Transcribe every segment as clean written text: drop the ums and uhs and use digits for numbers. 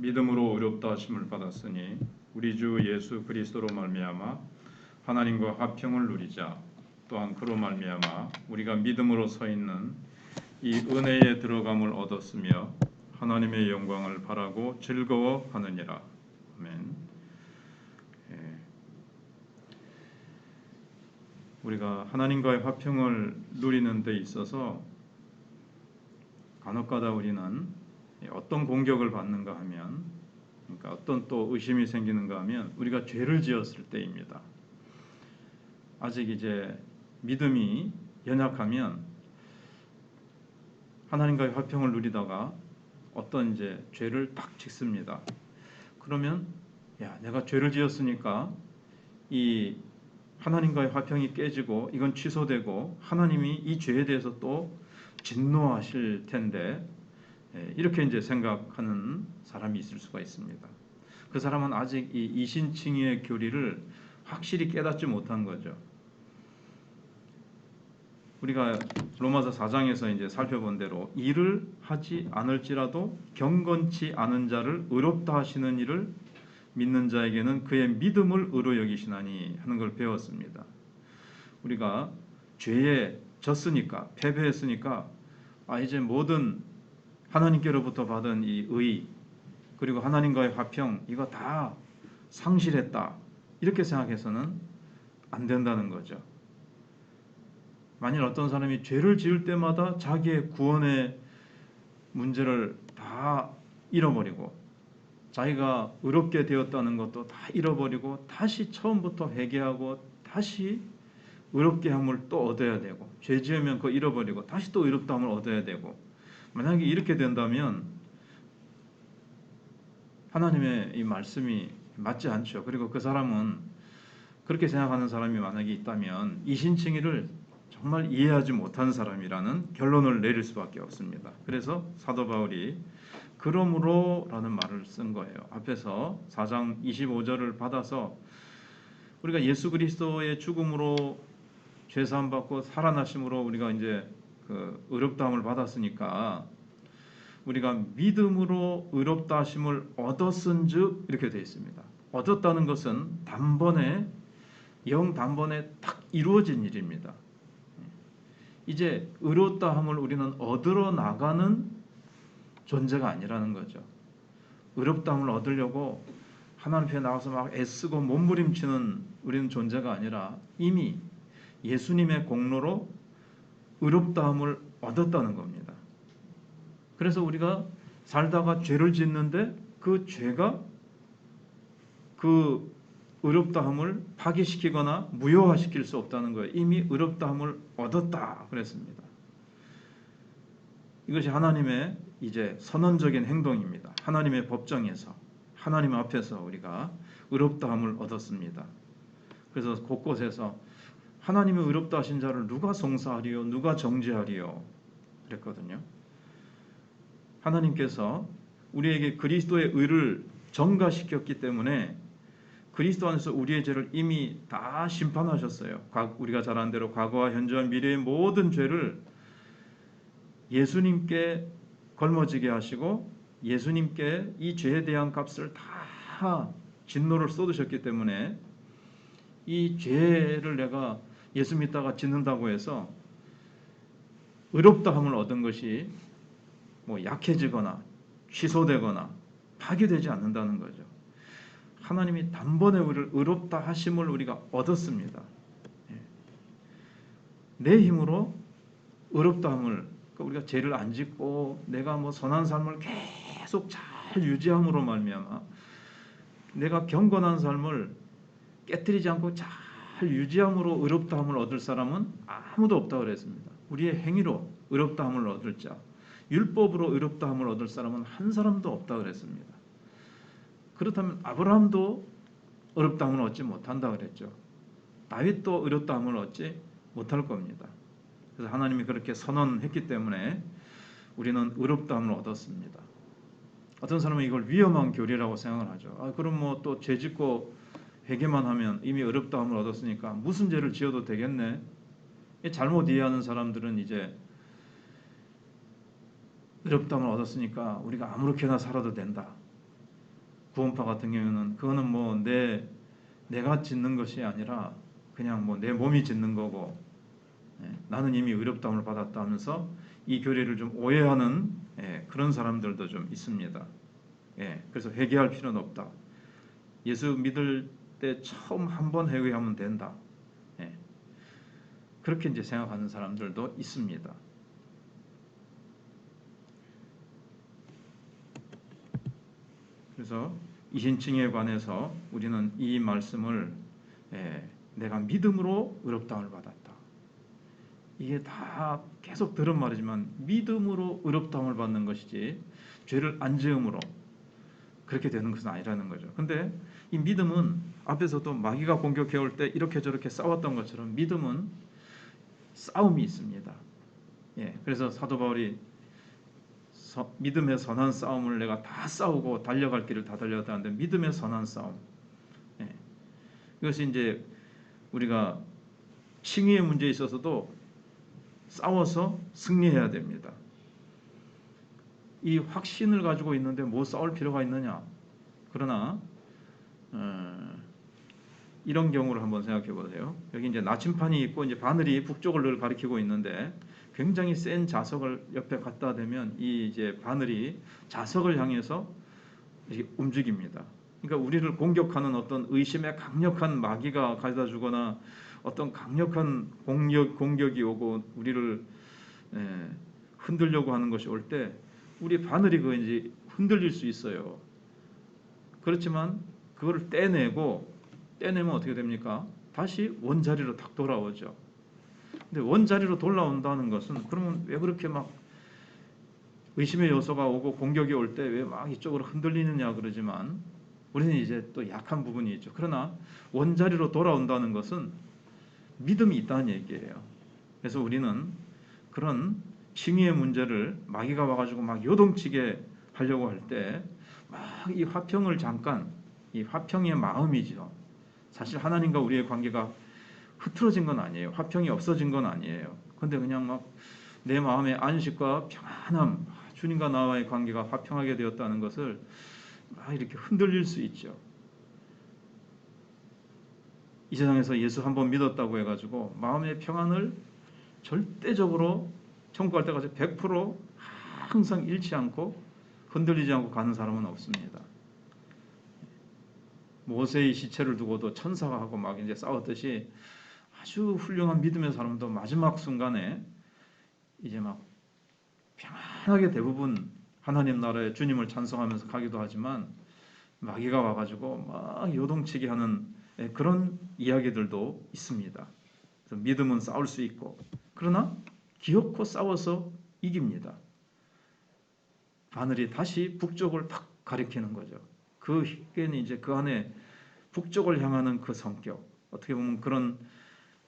믿음으로 의롭다 하심을 받았으니 우리 주 예수 그리스도로 말미암아 하나님과 화평을 누리자. 또한 그로 말미암아 우리가 믿음으로 서 있는 이 은혜에 들어감을 얻었으며 하나님의 영광을 바라고 즐거워하느니라. 아멘. 우리가 하나님과의 화평을 누리는 데 있어서 간혹가다 우리는 어떤 공격을 받는가 하면, 그러니까 어떤 또 의심이 생기는가 하면 우리가 죄를 지었을 때입니다. 아직 이제 믿음이 연약하면 하나님과의 화평을 누리다가 어떤 이제 죄를 딱 짓습니다. 그러면 내가 죄를 지었으니까 이 하나님과의 화평이 깨지고 이건 취소되고 하나님이 이 죄에 대해서 또 진노하실 텐데, 이렇게 이제 생각하는 사람이 있을 수가 있습니다. 그 사람은 아직 이 이신칭의의 교리를 확실히 깨닫지 못한 거죠. 우리가 로마서 4장에서 이제 살펴본 대로 일을 하지 않을지라도 경건치 않은 자를 의롭다 하시는 이를 믿는 자에게는 그의 믿음을 의로 여기시나니 하는 걸 배웠습니다. 우리가 죄에 졌으니까, 패배했으니까 이제 모든 하나님께로부터 받은 이 의, 그리고 하나님과의 화평, 이거 다 상실했다, 이렇게 생각해서는 안 된다는 거죠. 만일 어떤 사람이 죄를 지을 때마다 자기의 구원의 문제를 다 잃어버리고 자기가 의롭게 되었다는 것도 다 잃어버리고 다시 처음부터 회개하고 다시 의롭게 함을 또 얻어야 되고, 죄 지으면 그거 잃어버리고 다시 또 의롭다 함을 얻어야 되고, 만약에 이렇게 된다면 하나님의 이 말씀이 맞지 않죠. 그리고 그 사람은, 그렇게 생각하는 사람이 만약에 있다면 이신칭의를 정말 이해하지 못한 사람이라는 결론을 내릴 수밖에 없습니다. 그래서 사도 바울이 그러므로 라는 말을 쓴 거예요. 앞에서 4장 25절을 받아서 우리가 예수 그리스도의 죽음으로 죄사함 받고 살아나심으로 우리가 이제 그 의롭다함을 받았으니까 우리가 믿음으로 의롭다 하심을 얻었은즉, 이렇게 되어 있습니다. 얻었다는 것은 단번에, 영 단번에 딱 이루어진 일입니다. 이제 의롭다함을 우리는 얻으러 나가는 존재가 아니라는 거죠. 의롭다함을 얻으려고 하나님 앞에 나와서 막 애쓰고 몸부림치는 우리는 존재가 아니라 이미 예수님의 공로로 의롭다함을 얻었다는 겁니다. 그래서 우리가 살다가 죄를 짓는데 그 죄가 그 의롭다함을 파기시키거나 무효화시킬 수 없다는 거예요. 이미 의롭다함을 얻었다 그랬습니다. 이것이 하나님의 이제 선언적인 행동입니다. 하나님의 법정에서, 하나님 앞에서 우리가 의롭다함을 얻었습니다. 그래서 곳곳에서 하나님의 의롭다 하신 자를 누가 송사하리요, 누가 정죄하리요 그랬거든요. 하나님께서 우리에게 그리스도의 의를 전가시켰기 때문에 그리스도 안에서 우리의 죄를 이미 다 심판하셨어요. 우리가 잘 아는 대로 과거와 현재와 미래의 모든 죄를 예수님께 걸머지게 하시고 예수님께 이 죄에 대한 값을 다 진노를 쏟으셨기 때문에 이 죄를 내가 예수 믿다가 짓는다고 해서 의롭다함을 얻은 것이 뭐 약해지거나 취소되거나 파괴되지 않는다는 거죠. 하나님이 단번에 우리를 의롭다 하심을 우리가 얻었습니다. 내 힘으로 의롭다함을, 우리가 죄를 안 짓고 내가 뭐 선한 삶을 계속 잘 유지함으로 말미암아 내가 경건한 삶을 깨뜨리지 않고 잘 유지함으로 의롭다함을 얻을 사람은 아무도 없다고 그랬습니다. 우리의 행위로 의롭다함을 얻을 자, 율법으로 의롭다함을 얻을 사람은 한 사람도 없다고 그랬습니다. 그렇다면 아브라함도 의롭다함을 얻지 못한다 그랬죠. 다윗도 의롭다함을 얻지 못할 겁니다. 그래서 하나님이 그렇게 선언했기 때문에 우리는 의롭다함을 얻었습니다. 어떤 사람은 이걸 위험한 교리라고 생각을 하죠. 그럼 뭐 또 죄 짓고 회개만 하면 이미 의롭다함을 얻었으니까 무슨 죄를 지어도 되겠네. 잘못 이해하는 사람들은 이제 의롭다함을 얻었으니까 우리가 아무렇게나 살아도 된다. 구원파 같은 경우는 그거는 뭐 내가 짓는 것이 아니라 그냥 뭐 내 몸이 짓는 거고, 나는 이미 의롭다함을 받았다 하면서 이 교리를 좀 오해하는 그런 사람들도 좀 있습니다. 그래서 회개할 필요는 없다. 예수 믿을 때 처음 한 번 회개하면 된다. 그렇게 이제 생각하는 사람들도 있습니다. 그래서 이신칭에 관해서 우리는 이 말씀을 내가 믿음으로 의롭다함을 받았다. 이게 다 계속 들은 말이지만 믿음으로 의롭다함을 받는 것이지 죄를 안 지음으로 그렇게 되는 것은 아니라는 거죠. 근데 이 믿음은 앞에서도 마귀가 공격해 올 때 이렇게 저렇게 싸웠던 것처럼 믿음은 싸움이 있습니다. 그래서 사도 바울이 믿음의 선한 싸움을 내가 다 싸우고 달려갈 길을 다 달렸다는데, 믿음의 선한 싸움. 이것이 이제 우리가 칭의의 문제에 있어서도 싸워서 승리해야 됩니다. 이 확신을 가지고 있는데 뭐 싸울 필요가 있느냐? 그러나 이런 경우를 한번 생각해 보세요. 여기 이제 나침판이 있고 이제 바늘이 북쪽을 늘 가리키고 있는데 굉장히 센 자석을 옆에 갖다 대면 이 이제 바늘이 자석을 향해서 이렇게 움직입니다. 그러니까 우리를 공격하는 어떤 의심의 강력한 마귀가 가져다 주거나 어떤 강력한 공격이 오고 우리를 흔들려고 하는 것이 올 때 우리 바늘이 그 이제 흔들릴 수 있어요. 그렇지만 그거를 떼내면 어떻게 됩니까? 다시 원자리로 딱 돌아오죠. 근데 원자리로 돌아온다는 것은 그러면 왜 그렇게 막 의심의 요소가 오고 공격이 올 때 왜 막 이쪽으로 흔들리느냐 그러지만 우리는 이제 또 약한 부분이 있죠. 그러나 원자리로 돌아온다는 것은 믿음이 있다는 얘기예요. 그래서 우리는 그런 칭의의 문제를 마귀가 와가지고 막 요동치게 하려고 할 때 막 이 화평을 잠깐, 이 화평의 마음이죠. 사실 하나님과 우리의 관계가 흐트러진 건 아니에요. 화평이 없어진 건 아니에요. 근데 그냥 막 내 마음의 안식과 평안함, 주님과 나와의 관계가 화평하게 되었다는 것을 막 이렇게 흔들릴 수 있죠. 이 세상에서 예수 한 번 믿었다고 해가지고 마음의 평안을 절대적으로 천국 갈 때까지 100% 항상 잃지 않고 흔들리지 않고 가는 사람은 없습니다. 모세의 시체를 두고도 천사가 하고 막 이제 싸웠듯이 아주 훌륭한 믿음의 사람도 마지막 순간에 이제 막 평안하게 대부분 하나님 나라의 주님을 찬송하면서 가기도 하지만 마귀가 와가지고 막 요동치게 하는 그런 이야기들도 있습니다. 그래서 믿음은 싸울 수 있고 그러나 기어코 싸워서 이깁니다. 바늘이 다시 북쪽을 탁 가리키는 거죠. 그게는 이제 그 안에 북쪽을 향하는 그 성격, 어떻게 보면 그런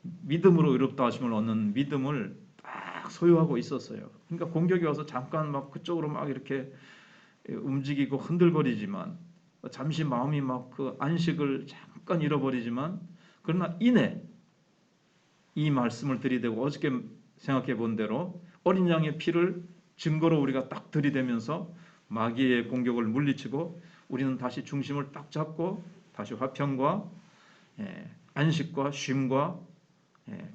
믿음으로 의롭다 하심을 얻는 믿음을 딱 소유하고 있었어요. 그러니까 공격이 와서 잠깐 막 그쪽으로 막 이렇게 움직이고 흔들거리지만 잠시 마음이 막 그 안식을 잠깐 잃어버리지만 그러나 이내 이 말씀을 들이대고 어저께 생각해 본 대로 어린 양의 피를 증거로 우리가 딱 들이대면서 마귀의 공격을 물리치고 우리는 다시 중심을 딱 잡고 다시 화평과 안식과 쉼과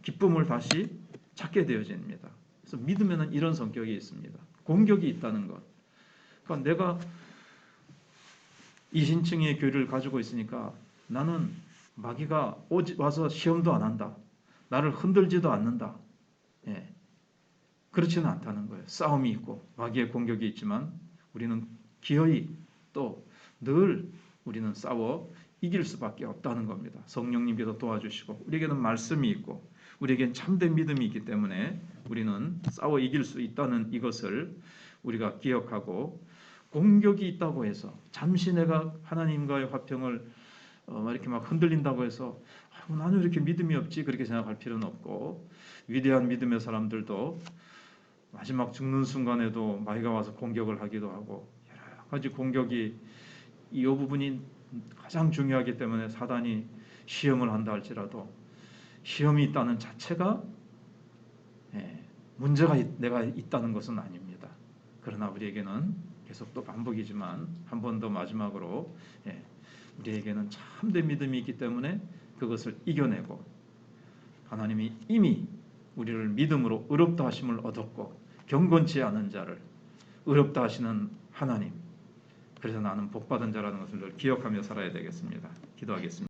기쁨을 다시 찾게 되어집니다. 그래서 믿음에는 이런 성격이 있습니다. 공격이 있다는 것. 그러니까 내가 이신칭의 교리를 가지고 있으니까 나는 마귀가 와서 시험도 안 한다. 나를 흔들지도 않는다. 그렇지는 않다는 거예요. 싸움이 있고 마귀의 공격이 있지만 우리는 기어이 또 늘 우리는 싸워 이길 수밖에 없다는 겁니다. 성령님께서 도와주시고 우리에게는 말씀이 있고 우리에겐 참된 믿음이 있기 때문에 우리는 싸워 이길 수 있다는 이것을 우리가 기억하고 공격이 있다고 해서 잠시 내가 하나님과의 화평을 이렇게 막 흔들린다고 해서 나는 왜 이렇게 믿음이 없지 그렇게 생각할 필요는 없고 위대한 믿음의 사람들도 마지막 죽는 순간에도 마귀가 와서 공격을 하기도 하고 여러 가지 공격이 이 부분이 가장 중요하기 때문에 사단이 시험을 한다 할지라도 시험이 있다는 자체가 문제가 내가 있다는 것은 아닙니다. 그러나 우리에게는 계속 또 반복이지만 한 번 더 마지막으로 우리에게는 참된 믿음이 있기 때문에 그것을 이겨내고 하나님이 이미 우리를 믿음으로 의롭다 하심을 얻었고 경건치 않은 자를 의롭다 하시는 하나님, 그래서 나는 복받은 자라는 것을 늘 기억하며 살아야 되겠습니다. 기도하겠습니다.